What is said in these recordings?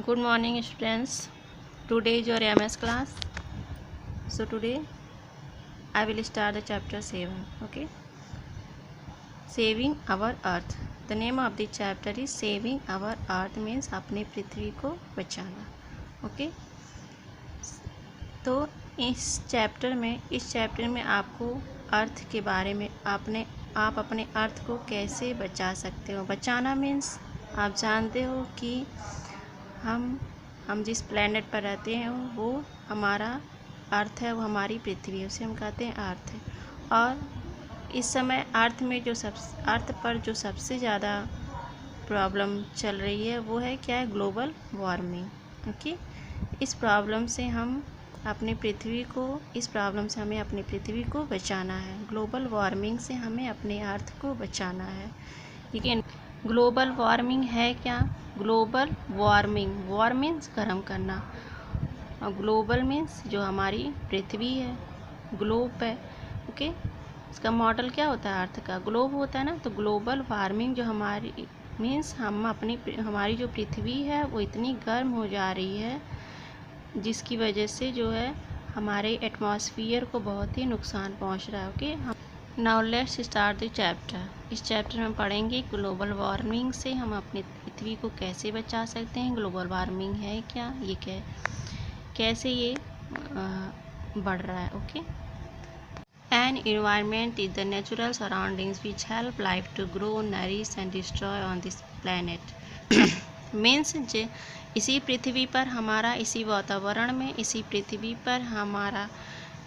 Good morning students. Today is your MS class. So today I will start the chapter 7. Okay. Saving our earth. The name of the chapter is Saving our earth means अपने पृथ्वी को बचाना. Okay. तो इस chapter में आपको अर्थ के बारे में आप अपने अर्थ को कैसे बचा सकते हो. बचाना मीन्स आप जानते हो कि हम जिस प्लेनेट पर रहते हैं वो हमारा अर्थ है, वो हमारी पृथ्वी है, उसे हम कहते हैं अर्थ है. और इस समय अर्थ पर जो सबसे ज़्यादा प्रॉब्लम चल रही है वो है क्या है, ग्लोबल वार्मिंग. ओके. इस प्रॉब्लम से हमें अपनी पृथ्वी को बचाना है. ग्लोबल वार्मिंग से हमें अपने अर्थ को बचाना है. ठीक है. ग्लोबल वार्मिंग है क्या? ग्लोबल वॉर मीन्स गर्म करना और ग्लोबल मीन्स जो हमारी पृथ्वी है, ग्लोब है. ओके. इसका मॉडल क्या होता है? अर्थ का ग्लोब होता है ना. तो ग्लोबल वार्मिंग जो हमारी मीन्स हमारी जो पृथ्वी है वो इतनी गर्म हो जा रही है जिसकी वजह से जो है हमारे एटमॉस्फेयर को बहुत ही नुकसान पहुंच रहा है. Okay. Now let's start the chapter. इस चैप्टर में हम पढ़ेंगे ग्लोबल वार्मिंग से हम अपनी पृथ्वी को कैसे बचा सकते हैं. ग्लोबल वार्मिंग है क्या, ये कैसे ये बढ़ रहा है. Okay. An environment is the natural surroundings which help life to grow, nourish and destroy on this planet. Means इसी पृथ्वी पर इसी वातावरण में, इसी पृथ्वी पर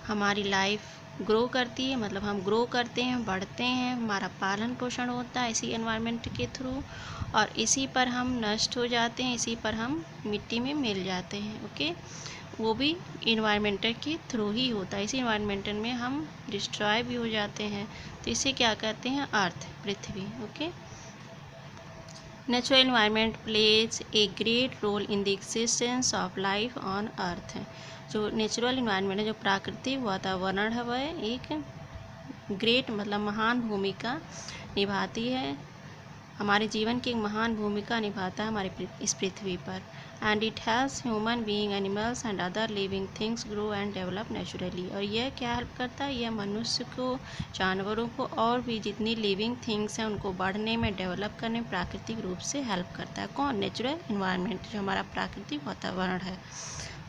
हमारी लाइफ ग्रो करती है. मतलब हम ग्रो करते हैं, बढ़ते हैं, हमारा पालन पोषण होता है इसी एनवायरनमेंट के थ्रू. और इसी पर हम नष्ट हो जाते हैं, इसी पर हम मिट्टी में मिल जाते हैं. ओके. वो भी इन्वायरमेंटल के थ्रू ही होता है. इसी इन्वायरमेंटल में हम डिस्ट्रॉय भी हो जाते हैं. तो इसे क्या कहते हैं? अर्थ, पृथ्वी. Okay. Natural environment plays a great role in the existence of life on earth. जो नेचुरल इन्वायरमेंट है, जो प्राकृतिक वातावरण है, वह एक ग्रेट मतलब महान भूमिका निभाती है, हमारे जीवन की एक महान भूमिका निभाता है हमारे इस पृथ्वी पर. And it has human being, animals and other living things grow and develop naturally. और यह क्या हेल्प करता है? यह मनुष्य को, जानवरों को और भी जितनी लिविंग थिंग्स हैं उनको बढ़ने में, डेवलप करने में प्राकृतिक रूप से हेल्प करता है. कौन? नेचुरल इन्वायरमेंट, जो हमारा प्राकृतिक वातावरण है.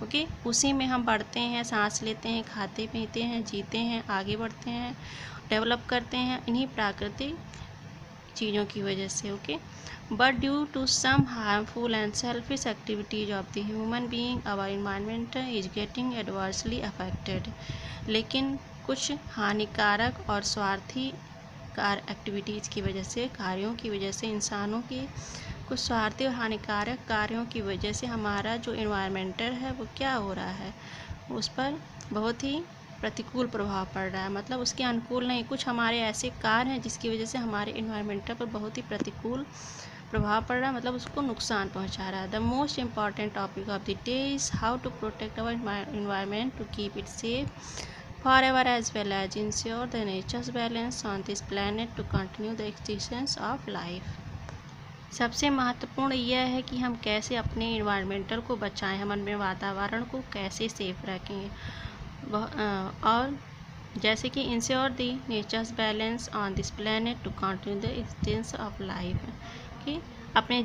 ओके. उसी में हम बढ़ते हैं, सांस लेते हैं, खाते पीते हैं, जीते हैं, आगे बढ़ते हैं, डेवलप करते हैं इन्हीं प्राकृतिक चीज़ों की वजह से. Okay. But due to some harmful and selfish activities of the human being our environment is getting adversely affected. लेकिन कुछ हानिकारक और स्वार्थी एक्टिविटीज़ की वजह से, कार्यों की वजह से, इंसानों की कुछ स्वार्थी और हानिकारक कार्यों की वजह से हमारा जो एनवायरनमेंटल है वो क्या हो रहा है, उस पर बहुत ही प्रतिकूल प्रभाव पड़ रहा है. मतलब उसके अनुकूल नहीं, कुछ हमारे ऐसे कार्य हैं जिसकी वजह से हमारे एनवायरनमेंटल पर बहुत ही प्रतिकूल प्रभाव पड़ रहा है, मतलब उसको नुकसान पहुंचा रहा है. The most important topic of the day is how to protect our environment to keep it safe forever as well as ensure the nature's balance on this planet to continue the existence of life. सबसे महत्वपूर्ण यह है कि हम कैसे अपने environmental को बचाएं, हम अपने वातावरण को कैसे सेफ रखें. और जैसे कि ensure the nature's balance on this planet to continue the existence of life. कि अपने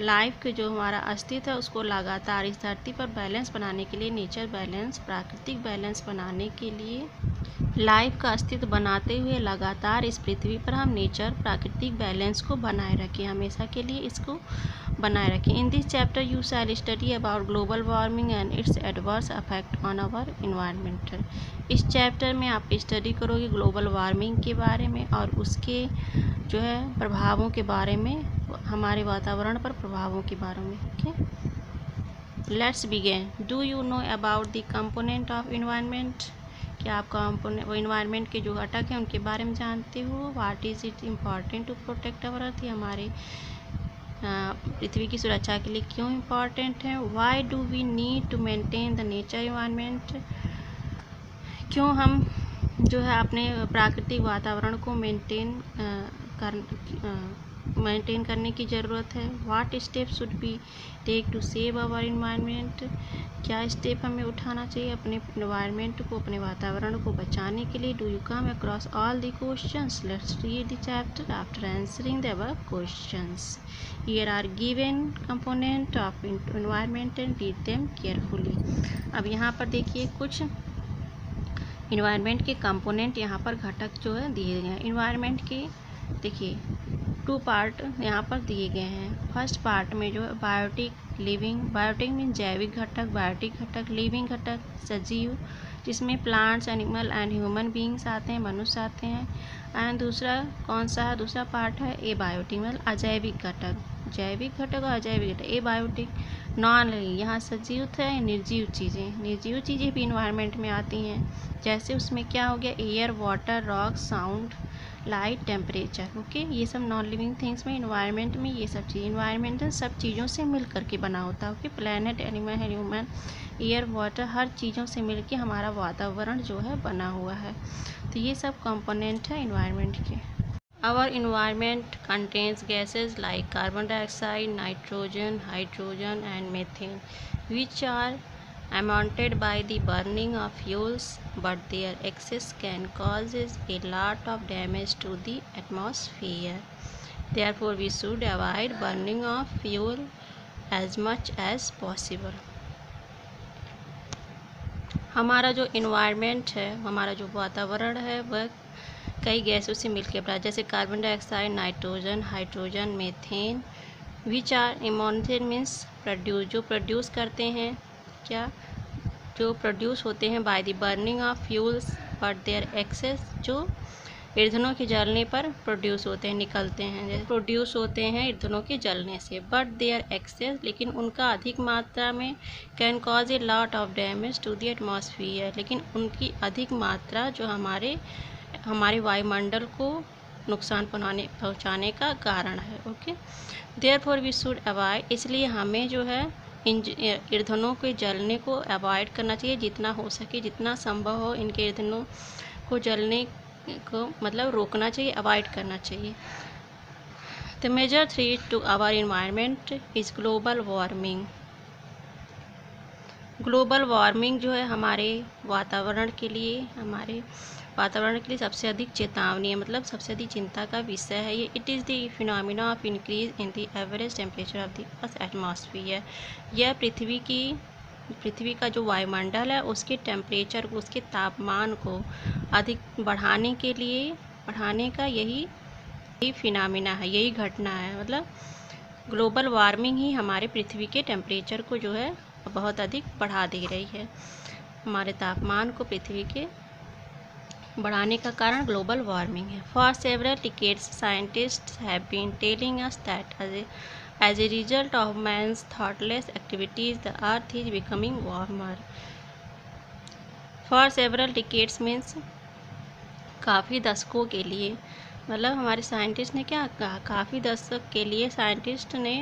लाइफ के जो हमारा अस्तित्व है उसको लगातार इस धरती पर बैलेंस बनाने के लिए, नेचर बैलेंस, प्राकृतिक बैलेंस बनाने के लिए, लाइफ का अस्तित्व बनाते हुए लगातार इस पृथ्वी पर हम नेचर, प्राकृतिक बैलेंस को बनाए रखें, हमेशा के लिए इसको बनाए रखें. In this chapter you shall study about global warming and its adverse effect on our environmental. इस चैप्टर में आप स्टडी करोगे ग्लोबल वार्मिंग के बारे में और उसके जो है प्रभावों के बारे में, हमारे वातावरण पर प्रभावों के बारे में. Okay. Let's begin. Do you know about the component of environment? क्या आप कंपोनेंट, वो इन्वायरमेंट के जो घटक हैं उनके बारे में जानते हो? What is it important to protect our earth? हमारे पृथ्वी की सुरक्षा के लिए क्यों इम्पॉर्टेंट है? Why do we need to maintain the nature environment? क्यों हम जो है अपने प्राकृतिक वातावरण को मेंटेन मेंटेन करने की ज़रूरत है। What step should be take to save our environment, क्या स्टेप हमें उठाना चाहिए अपने इन्वायरमेंट को, अपने वातावरण को बचाने के लिए। Do you come across all the questions, let's read the chapter after answering the above questions. Here are given component of environment and read them carefully. अब यहाँ पर देखिए कुछ इन्वायरमेंट के कंपोनेंट, यहाँ पर घटक जो है दिए गए हैं इन्वायरमेंट के। देखिए 2 पार्ट यहाँ पर दिए गए हैं। फर्स्ट पार्ट में जो है बायोटिक लिविंग, बायोटिक मीन जैविक घटक, बायोटिक घटक, लिविंग घटक सजीव, जिसमें plants, animal and human beings आते हैं, मनुष्य आते हैं। एंड दूसरा कौन सा है, दूसरा पार्ट है ए बायोटिक मतलब अजैविक घटक, जैविक घटक और अजैविक घटक। ए बायोटिक नॉन लिविंग, यहाँ सजीव थे निर्जीव चीज़ें, निर्जीव चीज़ें भी इन्वायरमेंट में आती हैं। जैसे उसमें क्या हो गया, air, water, rock, sound, light, temperature. Okay, ये सब नॉन लिविंग थिंग्स में इन्वायरमेंट में ये सब चीज़, इन्वायरमेंट सब चीज़ों से मिल करके बना होता है। Okay, planet, animal, human, air, water, हर चीज़ों से मिल के हमारा वातावरण जो है बना हुआ है। तो ये सब कंपोनेंट है इन्वायरमेंट के। Our environment contains gases like carbon dioxide, nitrogen, hydrogen and methane which are emitted by the burning of fuels, but their excess can causes a lot of damage to the atmosphere. Therefore, we should avoid burning of fuel as much as possible. हमारा जो environment है, हमारा जो वातावरण है, वह कई गैसों से मिलकर बना, जैसे carbon dioxide, nitrogen, hydrogen, methane. Which are emanating means produce, जो प्रोड्यूस करते हैं, क्या जो प्रोड्यूस होते हैं by the burning of fuels, but their excess, जो ईंधनों के जलने पर प्रोड्यूस होते हैं, निकलते हैं, जैसे प्रोड्यूस होते हैं ईंधनों के जलने से। बट देयर एक्सेस, लेकिन उनका अधिक मात्रा में, can cause a lot of damage to the atmosphere, लेकिन उनकी अधिक मात्रा जो हमारे वायुमंडल को नुकसान पहुँचाने का कारण है। Okay, therefore we should avoid, इसलिए हमें जो है इन ईंधनों के जलने को अवॉइड करना चाहिए, जितना हो सके, जितना संभव हो इनके ईंधनों को जलने को मतलब रोकना चाहिए, अवॉइड करना चाहिए। The major threat to our environment is global warming. Global warming जो है हमारे वातावरण के लिए सबसे अधिक चेतावनी है, मतलब सबसे अधिक चिंता का विषय है ये। It is the phenomena of increase in the average temperature of the earth atmosphere. यह पृथ्वी का जो वायुमंडल है उसके टेम्परेचर को, उसके तापमान को अधिक बढ़ाने का यही फिनोमिना है, यही घटना है। मतलब ग्लोबल वार्मिंग ही हमारे पृथ्वी के टेम्परेचर को जो है बहुत अधिक बढ़ा दे रही है। हमारे तापमान को पृथ्वी के बढ़ाने का कारण ग्लोबल वार्मिंग है। For several decades scientists have been telling us that as a result of man's thoughtless activities the earth is becoming warmer. For several decades means काफ़ी दशकों के लिए, मतलब हमारे साइंटिस्ट ने क्या कहा, काफ़ी दशक के लिए साइंटिस्ट ने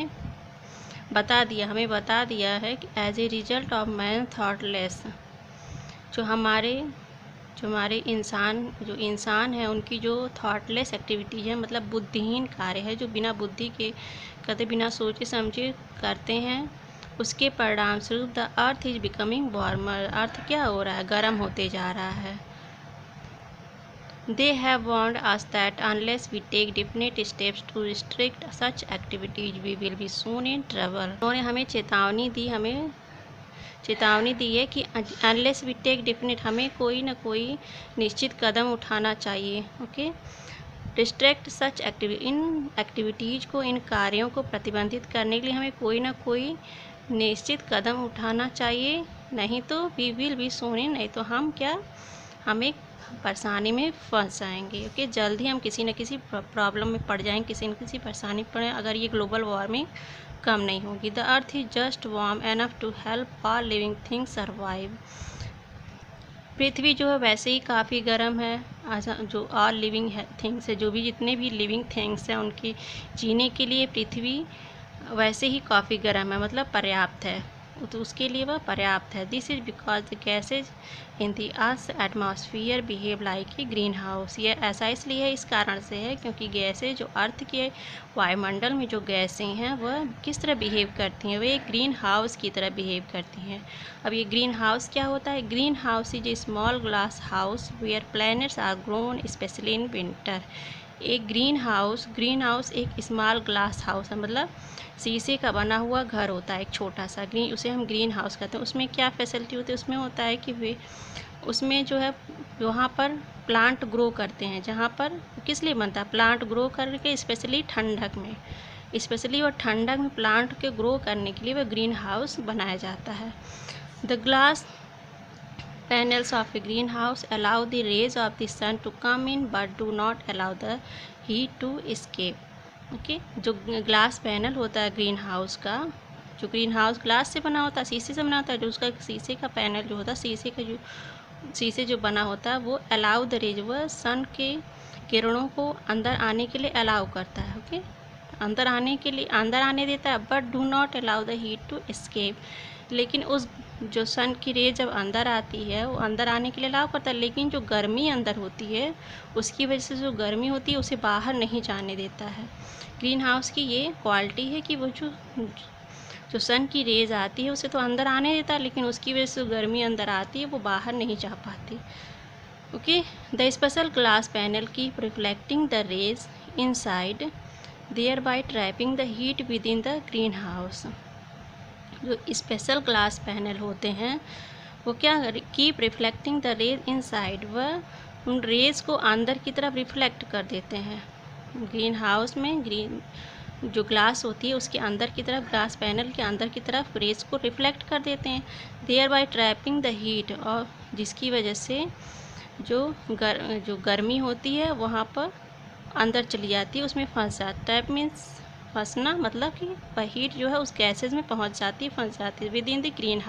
हमें बता दिया है कि as a result of man thoughtless, जो हमारे इंसान है उनकी जो थॉटलेस एक्टिविटीज़ है, मतलब बुद्धिहीन कार्य है, जो बिना बुद्धि के करते, बिना सोचे समझे करते हैं, उसके परिणाम स्वरूप the earth is becoming warmer, earth क्या हो रहा है, गर्म होते जा रहा है। They have warned us that unless we take definite steps to restrict such activities, we will be soon in trouble. उन्होंने हमें चेतावनी दी है कि unless we take definite, हमें कोई ना कोई निश्चित कदम उठाना चाहिए। ओके, रिस्ट्रिक्ट सच इन एक्टिविटीज़ को, इन कार्यों को प्रतिबंधित करने के लिए हमें कोई ना कोई निश्चित कदम उठाना चाहिए, नहीं तो वी विल बी सून इन, नहीं तो हम एक परेशानी में फंस जाएंगे। ओके, जल्द ही हम किसी न किसी प्रॉब्लम में पड़ जाएंगे, किसी न किसी परेशानी में पड़े, अगर ये ग्लोबल वार्मिंग कम नहीं होगी। The earth is just warm enough to help all living things survive. पृथ्वी जो है वैसे ही काफ़ी गर्म है, जो ऑल लिविंग थिंग्स है, जो भी जितने भी लिविंग थिंग्स हैं उनके जीने के लिए पृथ्वी वैसे ही काफ़ी गर्म है, मतलब पर्याप्त है। तो उसके लिए वह पर्याप्त है। This is because the gases in the earth atmosphere behave like a green house. यह ऐसा इसलिए है, इस कारण से है क्योंकि गैसें जो अर्थ के वायुमंडल में जो गैसें हैं वह किस तरह बिहेव करती हैं, वे एक ग्रीन हाउस की तरह बिहेव करती हैं। अब ये ग्रीन हाउस क्या होता है? Green house is a small glass house where planets are grown specially in winter. एक ग्रीन हाउस एक स्मॉल ग्लास हाउस है, मतलब शीशे का बना हुआ घर होता है, एक छोटा सा ग्रीन, उसे हम ग्रीन हाउस कहते हैं। उसमें क्या फैसिलिटी होती है? उसमें होता है कि वे उसमें जो है वहाँ पर प्लांट ग्रो करते हैं, जहाँ पर किस लिए बनता है? प्लांट ग्रो करके स्पेशली ठंडक में, स्पेशली और ठंडक में प्लांट के ग्रो करने के लिए वह ग्रीन हाउस बनाया जाता है। The glass panels of a greenhouse allow the rays of the sun to come in but do not allow the heat to escape. Okay जो ग्लास पैनल होता है ग्रीन हाउस का, जो ग्रीन हाउस ग्लास से बना होता है, शीशे से बना होता है, जो उसका शीशे का पैनल जो होता है, शीशे जो बना होता है वो अलाउ द रेज, वह सन के किरणों को अंदर आने के लिए अलाउ करता है। ओके अंदर आने देता है, but do not allow the heat to escape. लेकिन उस जो सन की रे जब अंदर आती है वो अंदर आने के लिए अलाउ करता है, लेकिन जो गर्मी अंदर होती है उसकी वजह से जो गर्मी होती है उसे बाहर नहीं जाने देता है। ग्रीन हाउस की ये क्वालिटी है कि वो जो सन की रेज आती है उसे तो अंदर आने देता है, लेकिन उसकी वजह से जो गर्मी अंदर आती है वो बाहर नहीं जा पाती। Okay the special glass panel keep reflecting the rays inside thereby trapping the heat within the greenhouse। जो स्पेशल ग्लास पैनल होते हैं वो क्या keep reflecting the rays inside, वह उन रेज को अंदर की तरफ रिफ्लेक्ट कर देते हैं। ग्रीन हाउस में ग्रीन जो ग्लास होती है उसके अंदर की तरफ, ग्लास पैनल के अंदर की तरफ रेज को रिफ्लेक्ट कर देते हैं, thereby trapping the heat, और जिसकी वजह से जो गर्मी होती है वहाँ पर अंदर चली जाती है, उसमें फंस जाती है। ट्रैप मीन्स फंसना, मतलब कि वह हीट जो है उस गैसेज में पहुंच जाती है, फंस जाती है with in the green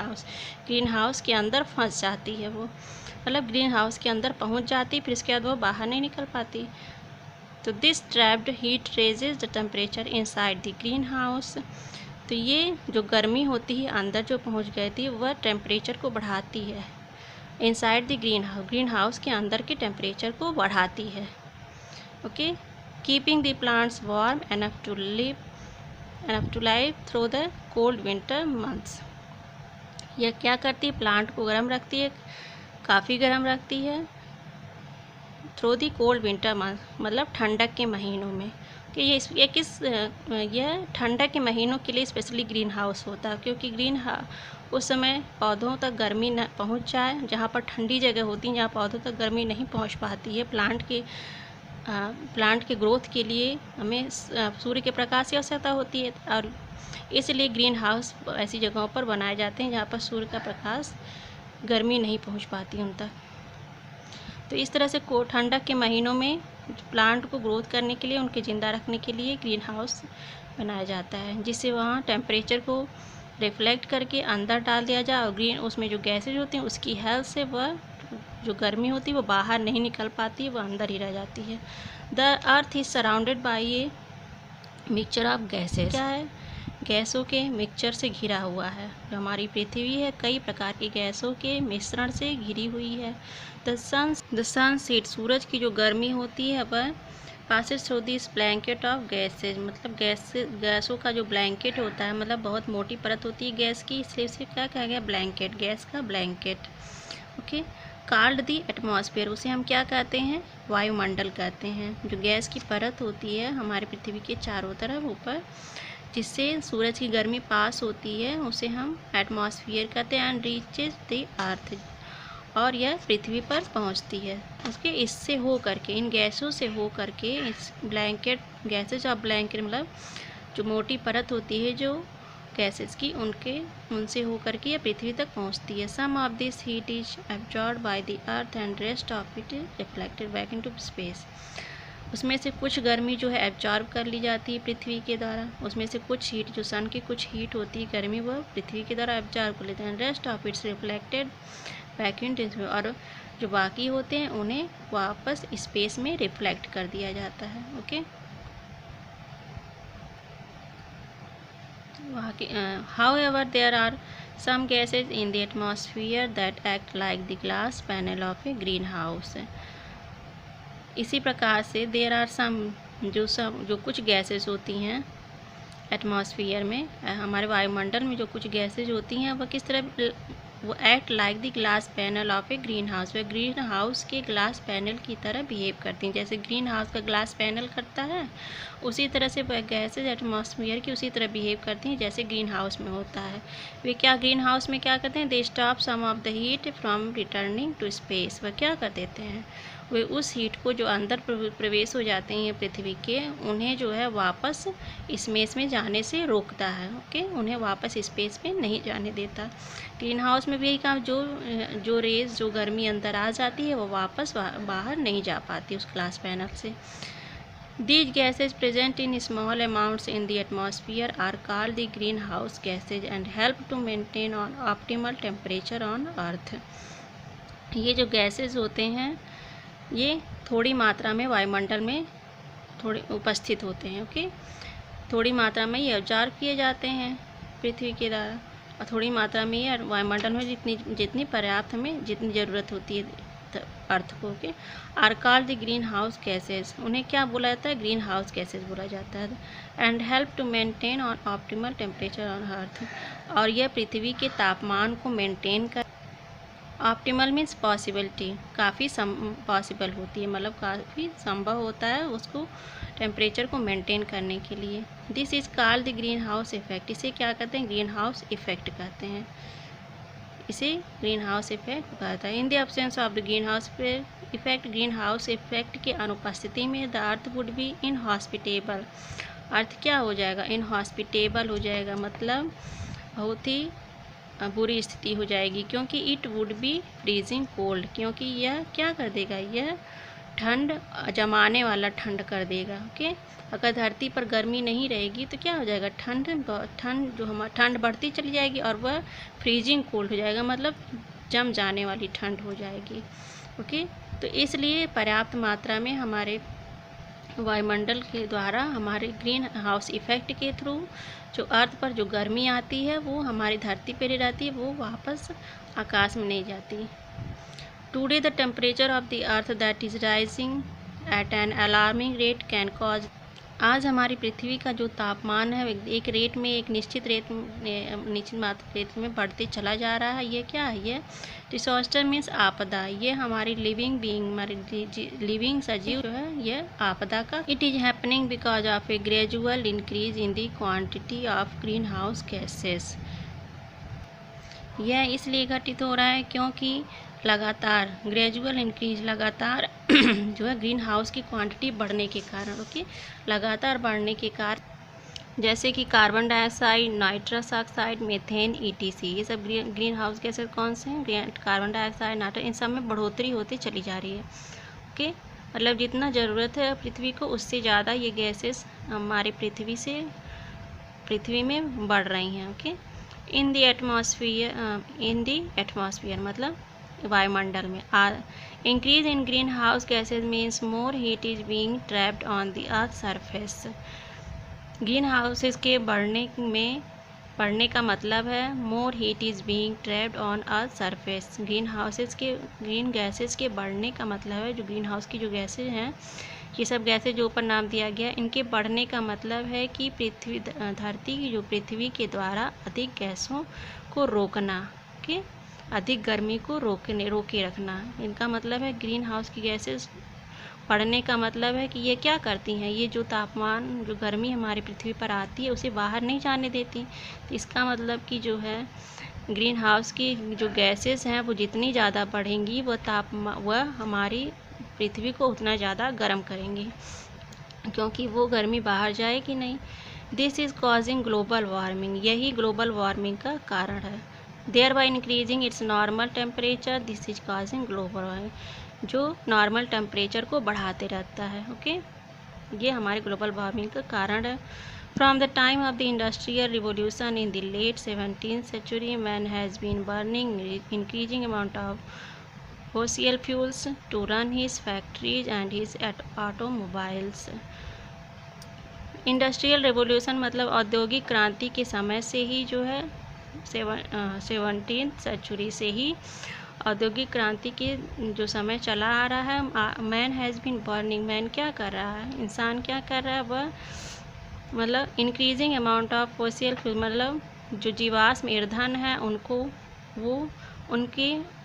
house के अंदर फंस जाती है वो, मतलब ग्रीन हाउस के अंदर पहुंच जाती है, फिर इसके बाद वो बाहर नहीं निकल पाती। तो this trapped heat raises the temperature inside the green house. तो ये जो गर्मी होती है अंदर जो पहुँच गई थी वह टेम्परेचर को बढ़ाती है, इनसाइड द ग्रीन हाउस के अंदर के टेम्परेचर को बढ़ाती है। Okay keeping the plants warm enough to live through the cold winter months। यह क्या करती है? प्लांट को गर्म रखती है, काफ़ी गर्म रखती है, through the cold winter month, मतलब ठंडक के महीनों में। कि यह ठंडक के महीनों के लिए स्पेशली ग्रीन हाउस होता है, क्योंकि उस समय पौधों तक गर्मी न पहुंच जाए, जहाँ पर ठंडी जगह होती है, जहाँ पौधों तक गर्मी नहीं पहुंच पाती है, प्लांट के ग्रोथ के लिए हमें सूर्य के प्रकाश की आवश्यकता होती है, और इसलिए ग्रीन हाउस ऐसी जगहों पर बनाए जाते हैं जहाँ पर सूर्य का प्रकाश गर्मी नहीं पहुँच पाती उन तक। तो इस तरह से ठंडक के महीनों में प्लांट को ग्रोथ करने के लिए, उनके ज़िंदा रखने के लिए ग्रीन हाउस बनाया जाता है, जिससे वहाँ टेम्परेचर को रिफ्लेक्ट करके अंदर डाल दिया जाए, और उसमें जो गैसेज होती हैं उसकी हेल्प से वह जो गर्मी होती है वो बाहर नहीं निकल पाती, वो अंदर ही रह जाती है। The earth is surrounded by a mixture of gases. क्या है? गैसों के मिक्सचर से घिरा हुआ है। जो हमारी पृथ्वी है कई प्रकार की गैसों के मिश्रण से घिरी हुई है। द सन सीट, सूरज की जो गर्मी होती है वह passes through this blanket of gases, मतलब गैसों का जो ब्लैंकेट होता है, मतलब बहुत मोटी परत होती है गैस की, इसलिए उसे क्या कहा गया? ब्लैंकेट, गैस का blanket. Okay called the atmosphere, उसे हम क्या कहते हैं? वायुमंडल कहते हैं। जो गैस की परत होती है हमारे पृथ्वी के चारों तरफ ऊपर, जिससे सूरज की गर्मी पास होती है, उसे हम एटमॉस्फेयर कहते हैं। एंड रीचेज द अर्थ, और यह पृथ्वी पर पहुंचती है। उसके इससे हो करके, इन गैसों से हो करके, इस ब्लैंकेट, गैसेज ऑफ ब्लैंकेट मतलब जो मोटी परत होती है जो गैसेस की, उनसे हो करके यह पृथ्वी तक पहुंचती है। Some of this heat is absorb by the earth and rest of it is reflected back into space. उसमें से कुछ गर्मी जो है एब्जॉर्ब कर ली जाती है पृथ्वी के द्वारा, उसमें से कुछ हीट, जो सन की कुछ हीट होती है गर्मी, वह पृथ्वी के द्वारा एब्जॉर्ब कर लेते हैं। Rest of its reflected back into, और जो बाकी होते हैं उन्हें वापस स्पेस में रिफ्लेक्ट कर दिया जाता है। Okay however there are some gases in the atmosphere that act like the glass panel of a greenhouse. इसी प्रकार से there are some जो कुछ गैसेस होती हैं एटमॉस्फेयर में, हमारे वायुमंडल में जो कुछ गैसेज होती हैं वह किस तरह, वो act like the glass panel of A green house, वह ग्रीन हाउस के ग्लास पैनल की तरह बिहेव करती हैं। जैसे ग्रीन हाउस का ग्लास पैनल करता है, उसी तरह से वह गैसेज एटमॉस्फेयर की उसी तरह बिहेव करती हैं जैसे ग्रीन हाउस में होता है। वे क्या ग्रीन हाउस में क्या करते हैं, they stop some of the heat from returning to space. वह क्या कर देते हैं, वे उस हीट को जो अंदर प्रवेश हो जाते हैं पृथ्वी के, उन्हें जो है वापस स्पेस में जाने से रोकता है। ओके, उन्हें वापस स्पेस में नहीं जाने देता। ग्रीन हाउस में भी यही काम, जो रेज जो गर्मी अंदर आ जाती है वो वापस बाहर नहीं जा पाती उस ग्लास पैनल से। These gases present in small amounts in the atmosphere are called the greenhouse gases and help to maintain an optimal temperature on Earth. ये जो गैसेस होते हैं ये थोड़ी मात्रा में वायुमंडल में थोड़े उपस्थित होते हैं। ओके, थोड़ी मात्रा में ये ऑब्जर्व किए जाते हैं पृथ्वी के द्वारा, और थोड़ी मात्रा में ये वायुमंडल में जितनी पर्याप्त हमें जितनी ज़रूरत होती है अर्थ को। Okay, are called the green house gases, उन्हें क्या बोला जाता है, ग्रीन हाउस गैसेज बोला जाता है। And help to maintain on optimal temperature on earth, और यह पृथ्वी के तापमान को मेंटेन कर, ऑप्टिमल मीन्स पॉसिबिलिटी, काफ़ी पॉसिबल होती है, मतलब काफ़ी संभव होता है उसको टेम्परेचर को मेंटेन करने के लिए। This is called the green house effect, इसे क्या कहते हैं, ग्रीन हाउस इफेक्ट कहते हैं, इसे ग्रीन हाउस इफेक्ट कहता है। In the absence of the green house effect, greenhouse effect की अनुपस्थिति में the earth would be inhospitable, earth क्या हो जाएगा, इनहॉस्पिटेबल हो जाएगा, मतलब बहुत ही बुरी स्थिति हो जाएगी, क्योंकि it would be freezing cold, क्योंकि यह क्या कर देगा, यह ठंड जमाने वाला ठंड कर देगा। ओके, अगर धरती पर गर्मी नहीं रहेगी तो क्या हो जाएगा, ठंड जो हमारा ठंड बढ़ती चली जाएगी और वह फ्रीजिंग कोल्ड हो जाएगा, मतलब जम जाने वाली ठंड हो जाएगी। ओके, तो इसलिए पर्याप्त मात्रा में हमारे वायुमंडल के द्वारा हमारे ग्रीन हाउस इफेक्ट के थ्रू जो अर्थ पर जो गर्मी आती है वो हमारी धरती पर ही रहती है, वो वापस आकाश में नहीं जाती। Today the temperature of the earth that is rising at an alarming rate can cause, आज हमारी पृथ्वी का जो तापमान है एक रेट में, एक निश्चित मात्रा रेट में बढ़ते चला जा रहा है। ये क्या है, ये डिसास्टर मीन्स आपदा, ये हमारी लिविंग बीइंग, हमारी लिविंग सजीव जो है ये आपदा का। It is happening because of A gradual increase in the quantity of green house gases, यह इसलिए घटित हो रहा है क्योंकि लगातार ग्रेजुअल इंक्रीज, लगातार जो है ग्रीन हाउस की क्वांटिटी बढ़ने के कारण, ओके, लगातार बढ़ने के कारण, जैसे कि carbon dioxide, nitrous oxide, methane, etc, ये सब ग्रीन हाउस गैसेस कौन से हैं, कार्बन डाइऑक्साइड, नाइट्रस, इन सब में बढ़ोतरी होती चली जा रही है। ओके, मतलब जितना ज़रूरत है पृथ्वी को उससे ज़्यादा ये गैसेस हमारे पृथ्वी में बढ़ रही हैं। ओके, इन द एटमॉस्फेयर मतलब वायुमंडल में। Increase in green house gases means more heat is being trapped on the earth surface, green houses के बढ़ने का मतलब है more heat is being trapped on earth surface, green gases के बढ़ने का मतलब है, जो ग्रीन हाउस की जो गैसेज हैं, ये सब गैसेज जो ऊपर नाम दिया गया, इनके बढ़ने का मतलब है कि पृथ्वी के द्वारा अधिक गैसों को रोकना, कि अधिक गर्मी को रोके रखना, इनका मतलब है ग्रीन हाउस की गैसेस बढ़ने का मतलब है कि ये क्या करती हैं, ये जो तापमान, जो गर्मी हमारी पृथ्वी पर आती है उसे बाहर नहीं जाने देती। तो इसका मतलब कि जो है ग्रीन हाउस की जो गैसेस हैं वो जितनी ज़्यादा बढ़ेंगी वह हमारी पृथ्वी को उतना ज़्यादा गर्म करेंगी, क्योंकि वो गर्मी बाहर जाएगी नहीं। This is causing global warming, यही ग्लोबल वार्मिंग का कारण है। Thereby increasing its normal temperature, this is causing global warming, जो नॉर्मल टेम्परेचर को बढ़ाते रहता है। ओके, ये हमारे ग्लोबल वार्मिंग का कारण है। From the time of the industrial revolution in the late 17th century, man has been burning increasing amount of fossil fuels to run his factories and his automobiles. Industrial revolution मतलब औद्योगिक क्रांति के समय से ही जो है 17th सेंचुरी से ही औद्योगिक क्रांति के जो समय चला आ रहा है, man has been burning, man क्या कर रहा है, इंसान क्या कर रहा है, वह मतलब increasing amount of fossil fuel, मतलब जो जीवाश्म ईंधन है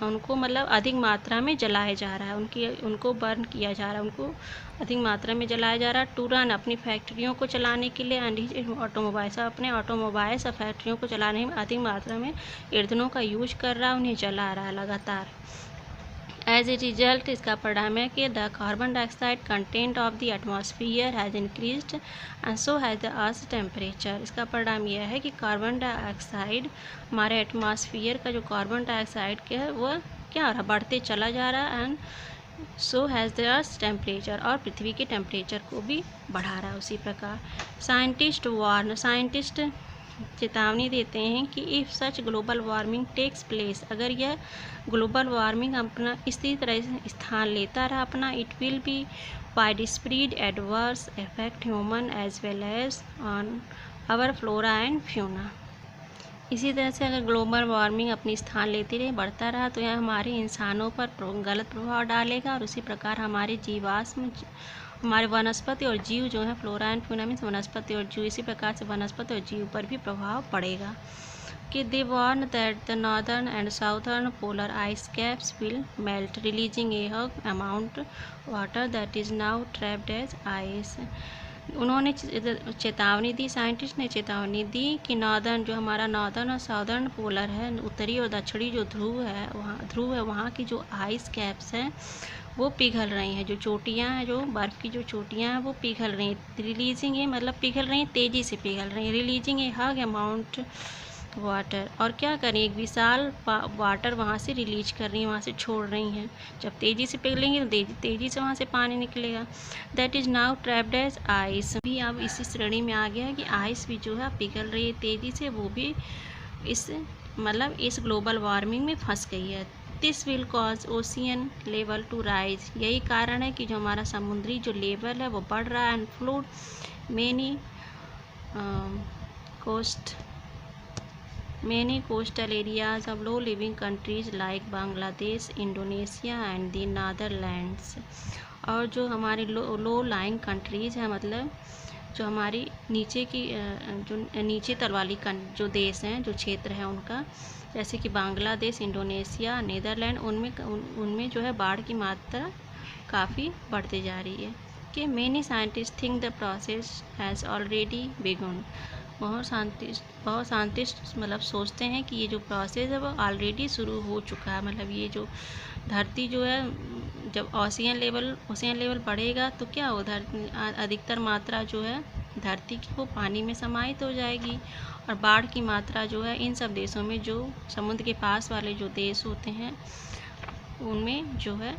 उनको मतलब अधिक मात्रा में जलाया जा रहा है, उनको बर्न किया जा रहा है, उनको अधिक मात्रा में जलाया जा रहा है टू रन, अपनी फैक्ट्रियों को चलाने के लिए, एंड ऑटोमोबाइल्स, अपने ऑटोमोबाइल्स और फैक्ट्रियों को चलाने में अधिक मात्रा में ईंधनों का यूज कर रहा है, उन्हें जला रहा है लगातार। एज ए रिजल्ट, इसका परिणाम है कि the carbon dioxide content of the atmosphere has increased and so has the earth temperature. इसका परिणाम यह है कि कार्बन डाइऑक्साइड, हमारे एटमॉस्फेयर का जो कार्बन डाइऑक्साइड क्या है वह क्या हो रहा है, बढ़ते चला जा रहा है, and so has the earth temperature, और पृथ्वी के टेम्परेचर को भी बढ़ा रहा है उसी प्रकार। साइंटिस्ट चेतावनी देते हैं कि if such global warming takes place, अगर यह ग्लोबल वार्मिंग अपना इसी तरह से स्थान लेता रहा अपना, it will be widespread adverse effect human as well as on our flora and fauna. इसी तरह से अगर ग्लोबल वार्मिंग अपनी स्थान लेती रही, बढ़ता रहा, तो यह हमारे इंसानों पर गलत प्रभाव डालेगा, और उसी प्रकार हमारे जीवाश्म, हमारे वनस्पति और जीव जो है, फ्लोरा एंड फ्यूना मीन्स वनस्पति और जीव, इसी प्रकार से वनस्पति और जीव पर भी प्रभाव पड़ेगा। कि they warn that the northern and southern polar ice caps will melt, releasing a huge amount water that is now trapped as ice. उन्होंने चेतावनी दी, साइंटिस्ट ने चेतावनी दी कि नॉर्दर्न, जो हमारा नॉर्दर्न और साउदर्न पोलर है, उत्तरी और दक्षिणी जो ध्रुव है वहाँ की जो आइस कैप्स हैं वो पिघल रही हैं, जो चोटियाँ हैं, जो बर्फ़ की जो चोटियाँ हैं वो पिघल रही हैं। रिलीजिंग है मतलब पिघल रही हैं, तेज़ी से पिघल रही हैं। रिलीजिंग ए हग अमाउंट वाटर, और क्या करें, एक विशाल वाटर वहाँ से रिलीज कर रही हैं, वहाँ से छोड़ रही हैं। जब तेज़ी से पिघलेंगी तो तेज़ी से वहाँ से पानी निकलेगा। That is now trapped as ice, भी अब इसी श्रेणी में आ गया है कि आइस भी जो है पिघल रही है तेज़ी से, वो भी इस ग्लोबल वार्मिंग में फंस गई है। This will cause ocean level to rise, यही कारण है कि जो हमारा समुद्री जो लेवल है वो बढ़ रहा है, and flowed many coastal areas of low living countries like Bangladesh, Indonesia and the Netherlands। और जो हमारी लो लाइंग कंट्रीज़ है, मतलब जो हमारी नीचे तल वाली जो देश हैं, जो क्षेत्र हैं उनका, जैसे कि बांग्लादेश, इंडोनेशिया, नीदरलैंड, उनमें जो है बाढ़ की मात्रा काफ़ी बढ़ती जा रही है। कि many scientist think the process has already began, बहुत साइंटिस्ट मतलब सोचते हैं कि ये जो प्रोसेस है वो ऑलरेडी शुरू हो चुका है। मतलब ये जो धरती जो है, जब ओशियन लेवल बढ़ेगा तो क्या हो, अधिकतर मात्रा जो है धरती की वो पानी में समाहित हो जाएगी, और बाढ़ की मात्रा जो है इन सब देशों में, जो समुद्र के पास वाले जो देश होते हैं उनमें जो है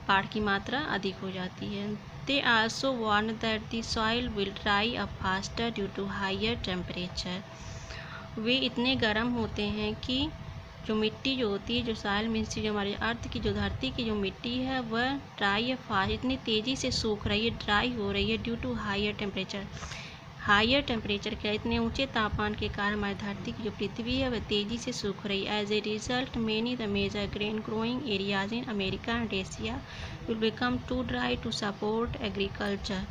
बाढ़ की मात्रा अधिक हो जाती है। They also warn that the soil will dry up faster due to higher temperature। वे इतने गर्म होते हैं कि जो मिट्टी जो होती है, जो सॉइल मीन्स जो हमारे अर्थ की जो धरती की जो मिट्टी है वह ड्राई है फास्ट, इतनी तेज़ी से सूख रही है, ड्राई हो रही है, due to higher temperature. Higher temperature क्या, इतने ऊंचे तापमान के कारण हमारी धरती की जो पृथ्वी है वह तेज़ी से सूख रही है। As a result many the major grain growing areas in America and Asia will become too dry to support agriculture.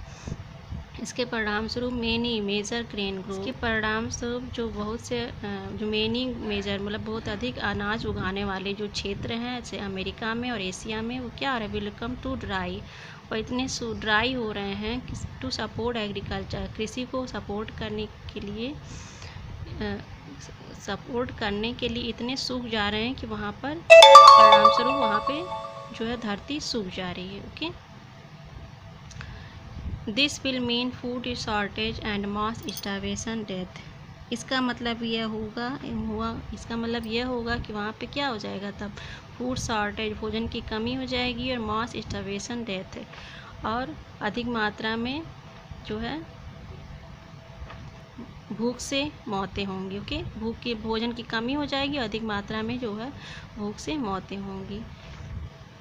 इसके परिणाम स्वरूप मेनी मेजर ग्रेन ग्रो, इसके परिणाम स्वरूप जो बहुत से जो मेनी मेजर मतलब बहुत अधिक अनाज उगाने वाले जो क्षेत्र हैं, जैसे अमेरिका में और एशिया में, वो क्या हो रहा है, विल बिकम टू ड्राई, और इतने ड्राई हो रहे हैं कि टू सपोर्ट एग्रीकल्चर, कृषि को सपोर्ट करने के लिए इतने सूख जा रहे हैं कि वहाँ पर परिणाम स्वरूप वहाँ पे जो है धरती सूख जा रही है। Okay, this will mean food shortage and mass starvation death. इसका मतलब यह होगा कि वहाँ पे क्या हो जाएगा, तब फूड शॉर्टेज, भोजन की कमी हो जाएगी, और मास स्टार्वेशन डेथ, और अधिक मात्रा में जो है भूख से मौतें होंगी। ओके, भोजन की कमी हो जाएगी, अधिक मात्रा में जो है भूख से मौतें होंगी।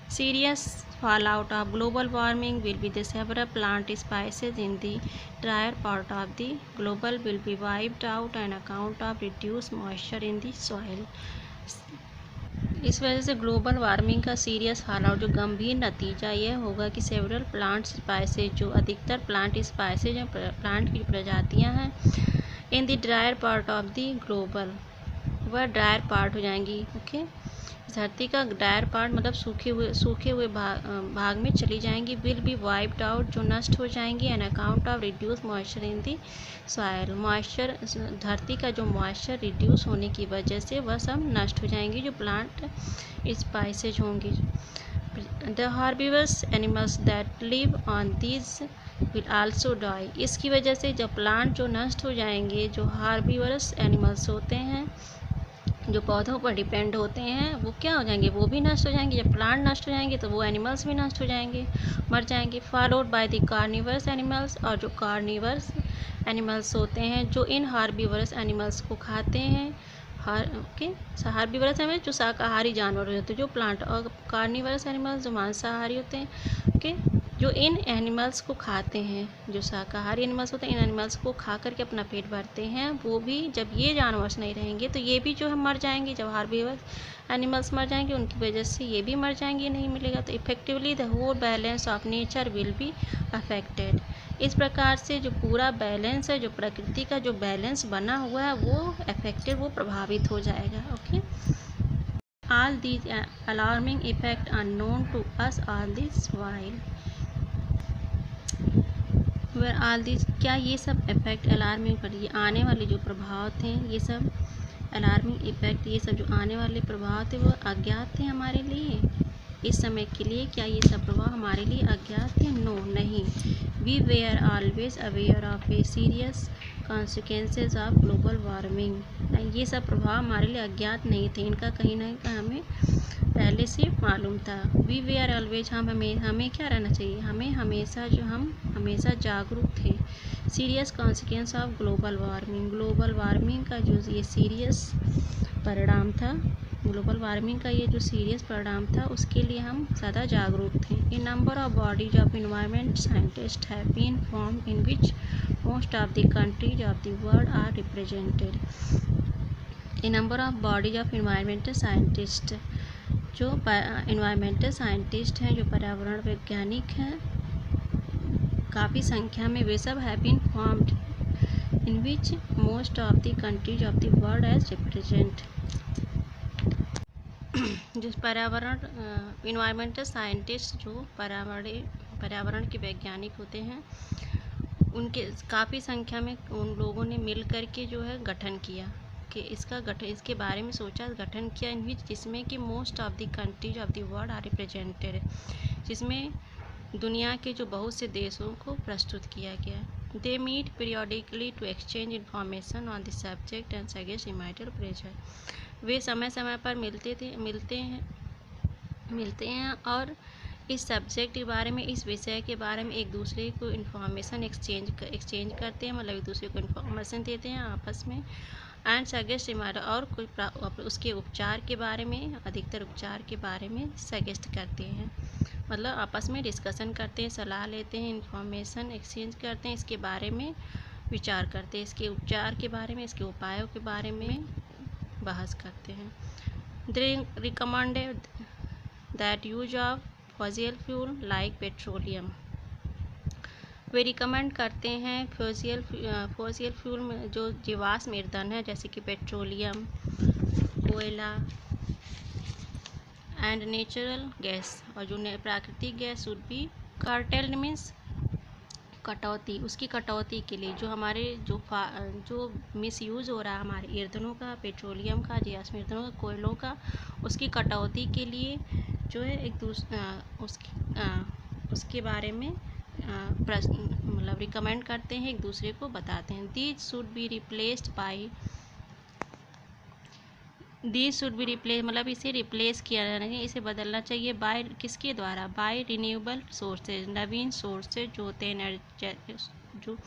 Serious fallout of global warming will be the several plant species in the drier part of the global will be wiped out on account of reduced moisture in the soil. इस वजह से ग्लोबल वार्मिंग का serious fallout जो गंभीर नतीजा यह होगा कि सेवरल प्लांट स्पाइसेज जो अधिकतर प्लांट स्पाइसेज हैं प्लांट की प्रजातियां हैं in the dryer part of the global वह ड्रायर पार्ट हो जाएंगी। ओके, धरती का ड्रायर पार्ट मतलब सूखे हुए भाग में चली जाएंगी। विल बी वाइप्ड आउट जो नष्ट हो जाएंगी an account of reduce moisture in the soil. Moisture धरती का जो मॉइस्चर रिड्यूस होने की वजह से वह सब नष्ट हो जाएंगी जो प्लांट स्पाइसेज होंगी। The herbivores animals that live on this will also die. इसकी वजह से जब प्लांट जो नष्ट हो जाएंगे, जो हार्बिवर्स एनिमल्स होते हैं जो पौधों पर डिपेंड होते हैं वो क्या हो जाएंगे, वो भी नष्ट हो जाएंगे। जब प्लांट नष्ट हो जाएंगे तो वो एनिमल्स भी नष्ट हो जाएंगे, मर जाएंगे। Followed by the carnivores animals, और जो कार्निवर्स एनिमल्स होते हैं जो इन हार्बिवर्स एनिमल्स को खाते हैं। हार्बिवर्स एनिमल्स जो शाकाहारी जानवर होते हैं जो प्लांट, और कार्निवर्स एनिमल्स जो मांसाहारी होते हैं। ओके, जो इन एनिमल्स को खाते हैं, जो शाकाहारी एनिमल्स होते हैं इन एनिमल्स को खा करके अपना पेट भरते हैं, वो भी जब ये जानवर नहीं रहेंगे तो ये भी जो है मर जाएंगे। जब हार्बिवर्स एनिमल्स मर जाएंगे उनकी वजह से ये भी मर जाएंगे, नहीं मिलेगा। तो effectively the whole balance of nature will be affected. इस प्रकार से जो पूरा बैलेंस है, जो प्रकृति का जो बैलेंस बना हुआ है वो अफेक्टेड, वो प्रभावित हो जाएगा। Okay, all these alarming effects are known to us all this while. where all these, क्या ये सब इफेक्ट अलार्मिंग पर, ये आने वाले जो प्रभाव थे, ये सब अलार्मिंग इफेक्ट, ये सब जो आने वाले प्रभाव थे वो अज्ञात थे हमारे लिए इस समय के लिए? क्या ये सब प्रभाव हमारे लिए अज्ञात थे? नो, नहीं। We were always aware of a serious consequences of global warming. ये सब प्रभाव हमारे लिए अज्ञात नहीं थे, इनका कहीं ना कहीं हमें पहले से मालूम था। वी वेयर ऑलवेज, हमें क्या रहना चाहिए, हमें हमेशा हम हमेशा जागरूक थे। Serious consequence of global warming, global warming का जो ये सीरियस परिणाम था, ग्लोबल वार्मिंग का ये जो सीरियस परिणाम था उसके लिए हम ज़्यादा जागरूक थे। A number of bodies of environment scientist have been formed in which most of the countries of the world are represented. A number of bodies of environmental scientist, जो इन्वायरमेंटल साइंटिस्ट हैं, जो पर्यावरण वैज्ञानिक हैं, काफ़ी संख्या में वे सब have been formed in which most of the countries of the world as represent. जो पर्यावरण इन्वायरमेंटल साइंटिस्ट जो पर्यावरण के वैज्ञानिक होते हैं, उनके काफ़ी संख्या में उन लोगों ने मिल कर के जो है गठन किया कि इसके बारे में सोचा, गठन किया इन विच, जिसमें कि most of the countries of the world are represented, जिसमें दुनिया के जो बहुत से देशों को प्रस्तुत किया गया। They meet periodically to exchange information on the subject and suggest immediate pressure. वे समय समय पर मिलते हैं और इस सब्जेक्ट के बारे में, इस विषय के बारे में एक दूसरे को इन्फॉर्मेशन एक्सचेंज करते हैं, मतलब एक दूसरे को इन्फॉर्मेशन देते हैं आपस में। एंड सजेस्ट इमाइटल, और कोई उसके उपचार के बारे में, अधिकतर उपचार के बारे में सजेस्ट करते हैं, मतलब आपस में डिस्कशन करते हैं, सलाह लेते हैं, इन्फॉर्मेशन एक्सचेंज करते हैं, इसके बारे में विचार करते हैं, इसके उपचार के बारे में, इसके उपायों के बारे में बहस करते हैं। They recommended that use of fossil fuel like petroleum. वे रिकमेंड करते हैं फॉसिल फ्यूल में जो जीवाश्म ईंधन है, जैसे कि पेट्रोलियम, कोयला एंड नेचुरल गैस, और जो प्राकृतिक gas would be curtailed means कटौती, उसकी कटौती के लिए, जो हमारे जो मिसयूज़ हो रहा है हमारे ईंधनों का, पेट्रोलियम का, जीवाश्म ईंधनों का, कोयलों का, उसकी कटौती के लिए जो है उसके बारे में मतलब रिकमेंड करते हैं, एक दूसरे को बताते हैं। दीज शुड बी रिप्लेस्ड मतलब इसे रिप्लेस किया जाना चाहिए, इसे बदलना चाहिए बाय, किसके द्वारा, बाय रिन्यूएबल सोर्सेज, नवीन सोर्सेज जो होते हैं जो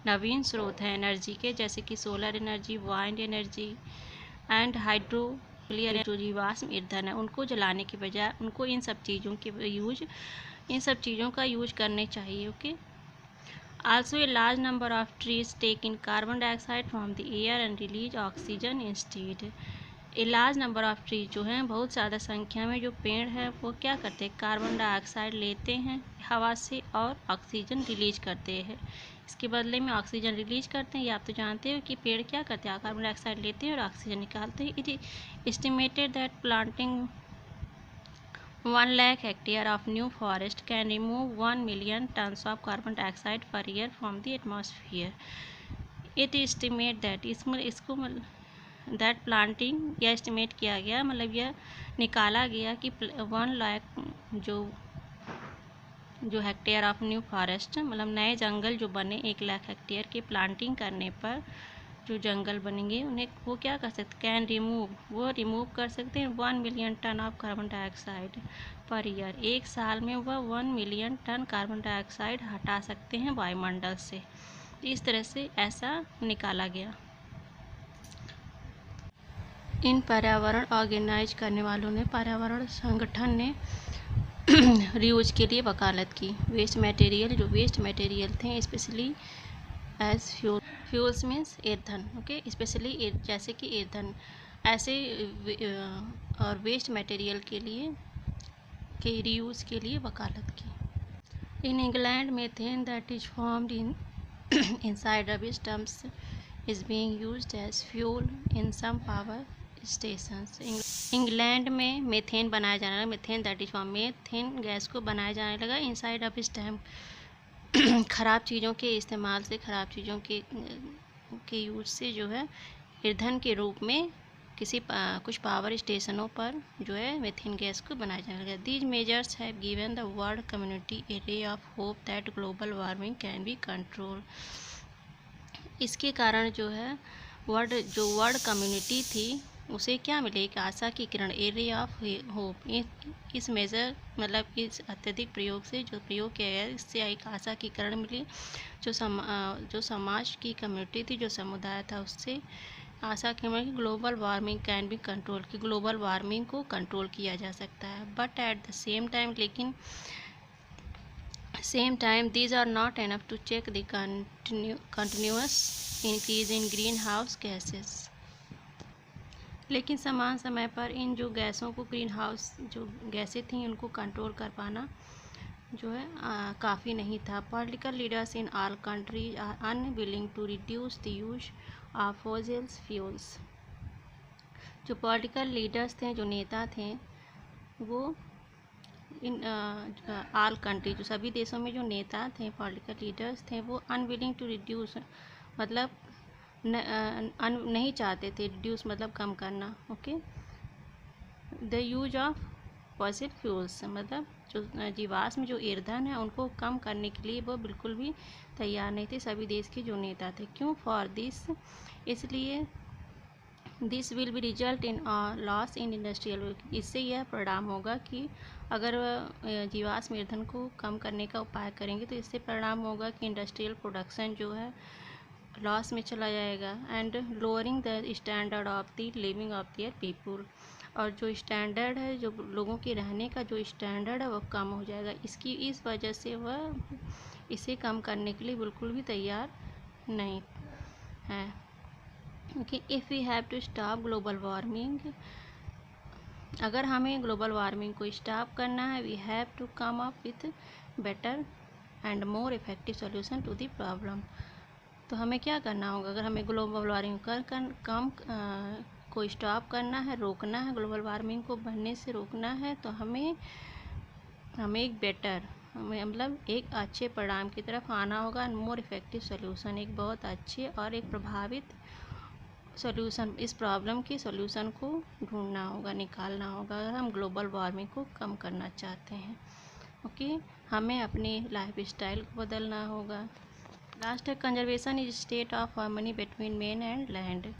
नवीन स्रोत हैं एनर्जी के, जैसे कि solar energy, wind energy and hydro clear है। जो जीवाश्म ईंधन है उनको जलाने के बजाय उनको इन सब चीज़ों का यूज करने चाहिए। Okay. Also, a large number of trees take in carbon dioxide from the air and release oxygen instead. A large number of trees जो हैं, बहुत ज़्यादा संख्या में जो पेड़ हैं वो क्या करते हैं, कार्बन डाइऑक्साइड लेते हैं हवा से और ऑक्सीजन रिलीज करते हैं। इसके बदले में ऑक्सीजन रिलीज करते हैं। ये आप तो जानते हो कि पेड़ क्या करते हैं, कार्बन डाइऑक्साइड लेते हैं और ऑक्सीजन निकालते हैं। It is estimated that planting 1 lakh hectare of new forest can remove 1 million tons of carbon dioxide per year from the atmosphere. It estimate that इसको that planting यह एस्टिमेट किया गया, मतलब यह निकाला गया कि 1 लाख जो हेक्टेयर ऑफ न्यू फॉरेस्ट, मतलब नए जंगल जो बने 1 लाख हेक्टेयर के प्लांटिंग करने पर जो जंगल बनेंगे उन्हें वो क्या कर सकते, कैन रिमूव कर सकते हैं 1 million ton of carbon dioxide per year. एक साल में वह 1 मिलियन टन कार्बन डाइऑक्साइड हटा सकते हैं वायुमंडल से। इस तरह से ऐसा निकाला गया। इन पर्यावरण ऑर्गेनाइज करने वालों ने, पर्यावरण संगठन ने रीयूज के लिए वकालत की। वेस्ट मटेरियल थे, स्पेशली एज फ्यूल्स मीन्स ईंधन। ओके, स्पेशली जैसे कि ईंधन ऐसे और वेस्ट मटेरियल के रीयूज के लिए वकालत की। In England methane that is formed inside rubbish dumps is being used as fuel in some power stations. England में मीथेन बनाया जाने लगा। Methane that is form, methane gas को बनाया जाने लगा इनसाइड रबिश डैम। ख़राब चीज़ों के इस्तेमाल से, ख़राब चीज़ों के यूज से जो है ईंधन के रूप में कुछ पावर स्टेशनों पर जो है मीथेन गैस को बनाया जाने लगा। These measures have given the world community A ray of hope that global warming can be control. इसके कारण जो है वर्ल्ड कम्युनिटी थी उसे क्या मिले, एक आशा की किरण, ए रे ऑफ होप। इस मेजर मतलब इस अत्यधिक प्रयोग से जो प्रयोग किया गया इससे एक आशा की किरण मिली। जो समाज की कम्युनिटी थी, जो समुदाय था, उससे आशा की किरण कि global warming can be control, कि ग्लोबल वार्मिंग को कंट्रोल किया जा सकता है। But at the same time, लेकिन same time these are not enough to check the continuous increase in greenhouse gases। लेकिन समान समय पर इन जो गैसों को, ग्रीन हाउस जो गैसें थीं, उनको कंट्रोल कर पाना जो है काफ़ी नहीं था। Political leaders in all countries are unwilling to reduce the use of fossil fuels. जो पॉलिटिकल लीडर्स थे, जो नेता थे, वो इन ऑल कंट्री, जो सभी देशों में जो नेता थे, पॉलिटिकल लीडर्स थे, वो अनविलिंग टू रिड्यूस मतलब नहीं चाहते थे, रिड्यूस मतलब कम करना। Okay, the use of fossil fuels मतलब जो जीवाश्म जो ईंधन है उनको कम करने के लिए वो बिल्कुल भी तैयार नहीं थे, सभी देश के जो नेता थे। क्यों? फॉर दिस, इसलिए this will be result in loss in industrial. इससे यह परिणाम होगा कि अगर जीवाश्म ईंधन को कम करने का उपाय करेंगे तो इससे परिणाम होगा कि इंडस्ट्रियल प्रोडक्शन जो है लॉस में चला जाएगा। And lowering the standard of the living of their people, और जो स्टैंडर्ड है, जो लोगों के रहने का जो स्टैंडर्ड है वो कम हो जाएगा। इस वजह से वह इसे कम करने के लिए बिल्कुल भी तैयार नहीं है। Okay, if we have to stop global warming, अगर हमें ग्लोबल वार्मिंग को स्टॉप करना है, we have to come up with better and more effective solution to the problem. तो हमें क्या करना होगा, अगर हमें ग्लोबल वार्मिंग को स्टॉप करना है, रोकना है, ग्लोबल वार्मिंग को बढ़ने से रोकना है, तो हमें मतलब एक अच्छे परिणाम की तरफ आना होगा। मोर इफेक्टिव सॉल्यूशन, एक बहुत अच्छे और एक प्रभावित सॉल्यूशन, इस प्रॉब्लम के सॉल्यूशन को ढूंढना होगा, निकालना होगा, अगर हम ग्लोबल वार्मिंग को कम करना चाहते हैं। ओके, हमें अपनी लाइफ स्टाइल को बदलना होगा। लास्ट है, conservation is state of harmony between man and land.